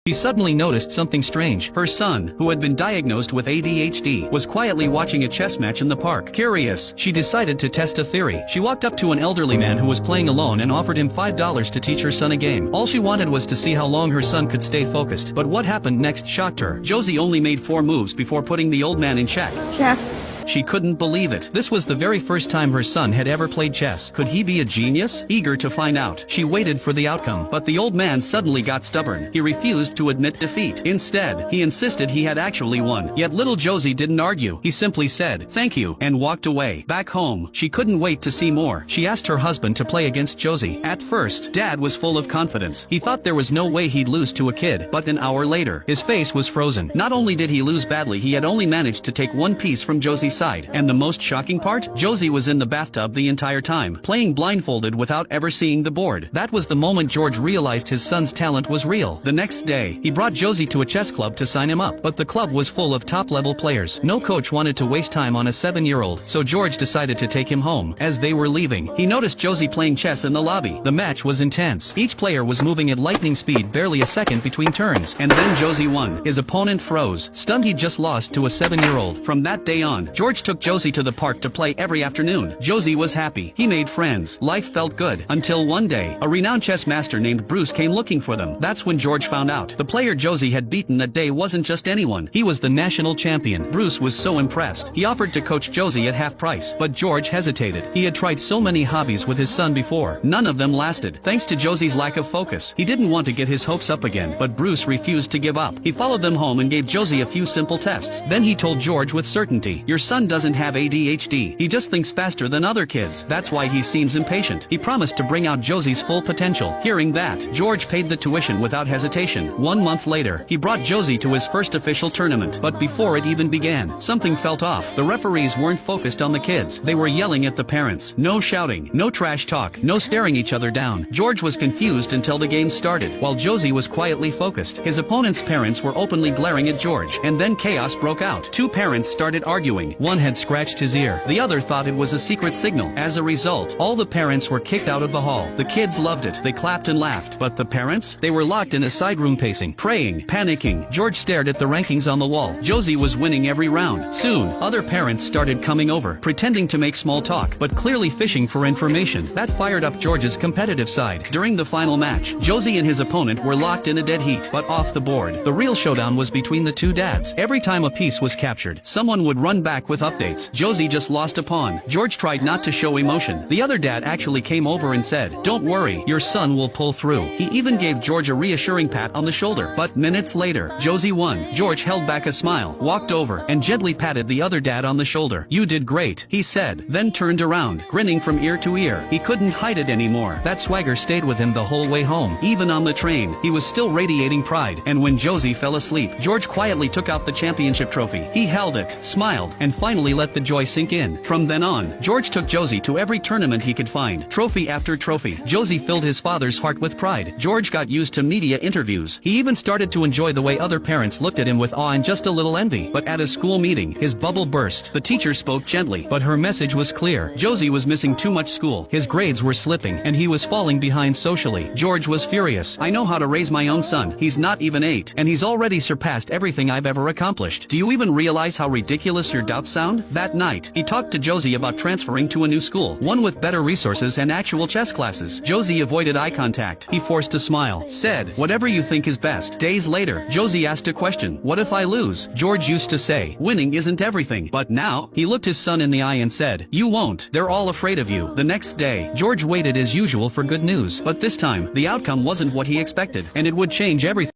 She suddenly noticed something strange. Her son, who had been diagnosed with ADHD, was quietly watching a chess match in the park. Curious, she decided to test a theory. She walked up to an elderly man who was playing alone and offered him $5 to teach her son a game. All she wanted was to see how long her son could stay focused. But what happened next shocked her. Josie only made 4 moves before putting the old man in check. Chef. She couldn't believe it. This was the very first time her son had ever played chess. Could he be a genius? Eager to find out, she waited for the outcome. But the old man suddenly got stubborn. He refused to admit defeat. Instead, he insisted he had actually won. Yet little Josie didn't argue. He simply said, "Thank you," and walked away. Back home, she couldn't wait to see more. She asked her husband to play against Josie. At first, Dad was full of confidence. He thought there was no way he'd lose to a kid. But an hour later, his face was frozen. Not only did he lose badly, he had only managed to take 1 piece from Josie's side. And the most shocking part? Josie was in the bathtub the entire time, playing blindfolded without ever seeing the board. That was the moment George realized his son's talent was real. The next day, he brought Josie to a chess club to sign him up. But the club was full of top-level players. No coach wanted to waste time on a 7-year-old, so George decided to take him home. As they were leaving, he noticed Josie playing chess in the lobby. The match was intense. Each player was moving at lightning speed, barely a second between turns. And then Josie won. His opponent froze, stunned he'd just lost to a 7-year-old. From that day on, George took Josie to the park to play every afternoon. Josie was happy. He made friends. Life felt good. Until one day, a renowned chess master named Bruce came looking for them. That's when George found out. The player Josie had beaten that day wasn't just anyone. He was the national champion. Bruce was so impressed. He offered to coach Josie at half price. But George hesitated. He had tried so many hobbies with his son before. None of them lasted. Thanks to Josie's lack of focus, he didn't want to get his hopes up again. But Bruce refused to give up. He followed them home and gave Josie a few simple tests. Then he told George with certainty, "Your son doesn't have ADHD. He just thinks faster than other kids. That's why he seems impatient." He promised to bring out Josie's full potential. Hearing that, George paid the tuition without hesitation. 1 month later, he brought Josie to his first official tournament. But before it even began, something felt off. The referees weren't focused on the kids. They were yelling at the parents. No shouting, no trash talk, no staring each other down. George was confused until the game started, while Josie was quietly focused. His opponent's parents were openly glaring at George. And then chaos broke out. 2 parents started arguing. One had scratched his ear. The other thought it was a secret signal. As a result, all the parents were kicked out of the hall. The kids loved it. They clapped and laughed. But the parents? They were locked in a side room pacing, praying, panicking. George stared at the rankings on the wall. Josie was winning every round. Soon, other parents started coming over, pretending to make small talk, but clearly fishing for information. That fired up George's competitive side. During the final match, Josie and his opponent were locked in a dead heat. But off the board, the real showdown was between the 2 dads. Every time a piece was captured, someone would run back with updates. Josie just lost a pawn. George tried not to show emotion. The other dad actually came over and said, "Don't worry, your son will pull through." He even gave George a reassuring pat on the shoulder. But minutes later, Josie won. George held back a smile, walked over, and gently patted the other dad on the shoulder. "You did great," he said, then turned around, grinning from ear to ear. He couldn't hide it anymore. That swagger stayed with him the whole way home. Even on the train, he was still radiating pride. And when Josie fell asleep, George quietly took out the championship trophy. He held it, smiled, and finally let the joy sink in. From then on, George took Josie to every tournament he could find. Trophy after trophy, Josie filled his father's heart with pride. George got used to media interviews. He even started to enjoy the way other parents looked at him with awe and just a little envy. But at a school meeting, his bubble burst. The teacher spoke gently, but her message was clear. Josie was missing too much school. His grades were slipping, and he was falling behind socially. George was furious. "I know how to raise my own son. He's not even 8, and he's already surpassed everything I've ever accomplished. Do you even realize how ridiculous your doubts sound?" That night, he talked to Josie about transferring to a new school, one with better resources and actual chess classes. Josie avoided eye contact. He forced a smile, said, "Whatever you think is best." Days later, Josie asked a question. "What if I lose?" George used to say, "Winning isn't everything." But now, he looked his son in the eye and said, "You won't. They're all afraid of you." The next day, George waited as usual for good news. But this time, the outcome wasn't what he expected, and it would change everything.